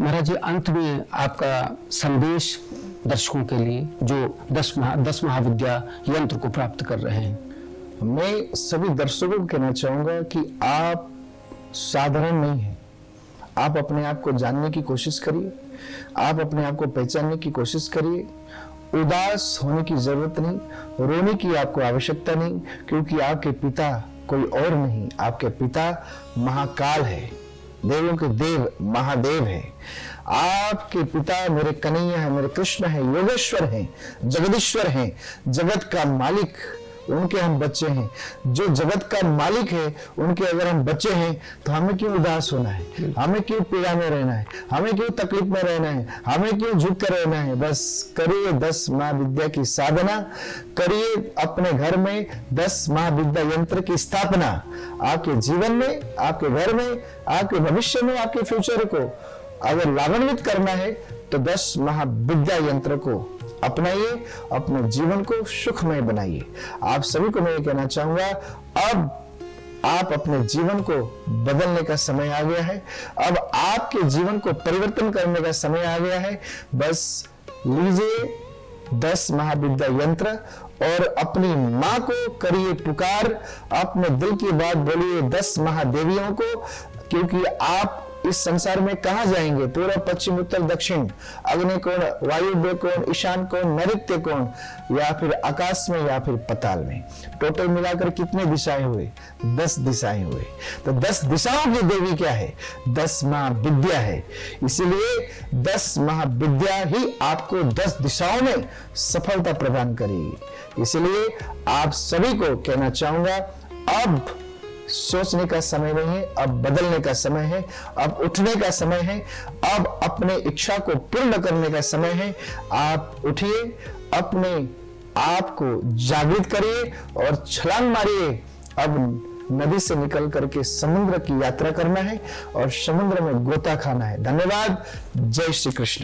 महाराज जी, अंत में आपका संदेश दर्शकों के लिए जो 10 महाविद्या यंत्र को प्राप्त कर रहे हैं। मैं सभी दर्शकों को कहना चाहूंगा कि आप साधारण नहीं हैं। आप अपने आप को जानने की कोशिश करिए, आप अपने आप को पहचानने की कोशिश करिए। उदास होने की जरूरत नहीं, रोने की आपको आवश्यकता नहीं, क्योंकि आपके पिता कोई और नहीं, आपके पिता महाकाल है, देवों के देव महादेव है। आपके पिता मेरे कन्हैया है, मेरे कृष्ण है, योगेश्वर हैं, जगदीश्वर हैं, जगत का मालिक, उनके हम बच्चे हैं। जो जगत का मालिक है उनके अगर हम बच्चे हैं तो हमें क्यों उदास होना है, हमें क्यों पीड़ा में रहना है, हमें क्यों तकलीफ में रहना है, हमें क्यों झुक कर रहना है। बस करिए 10 महाविद्या की साधना, करिए अपने घर में 10 महाविद्या यंत्र की स्थापना। आपके जीवन में, आपके घर में, आपके भविष्य में, आपके फ्यूचर को अगर लाभान्वित करना है तो 10 महाविद्या यंत्र को अपनाइए, अपने जीवन को सुखमय बनाइए। आप सभी को मैं ये कहना चाहूंगा, अब आप अपने जीवन को बदलने का समय आ गया है, अब आपके जीवन को परिवर्तन करने का समय आ गया है। बस लीजिए 10 महाविद्या यंत्र और अपनी माँ को करिए पुकार, अपने दिल की बात बोलिए 10 महादेवियों को, क्योंकि आप इस संसार में कहां जाएंगे, पूर्व पश्चिम उत्तर दक्षिण, अग्नि कोण, वायुव्य कोण, ईशान कोण, नैऋत्य कोण, या फिर आकाश में या फिर पताल में। टोटल मिलाकर कितने दिशाएं हुए? 10 दिशाएं हुए। तो 10 दिशाओं की देवी क्या है? 10 महाविद्या है। इसीलिए 10 महाविद्या ही आपको 10 दिशाओं में सफलता प्रदान करेगी। इसलिए आप सभी को कहना चाहूंगा, अब सोचने का समय नहीं है, अब बदलने का समय है, अब उठने का समय है, अब अपने इच्छा को पूर्ण करने का समय है। आप उठिए, अपने आप को जागृत करिए और छलांग मारिए। अब नदी से निकल करके समुद्र की यात्रा करना है और समुद्र में गोता खाना है। धन्यवाद। जय श्री कृष्ण।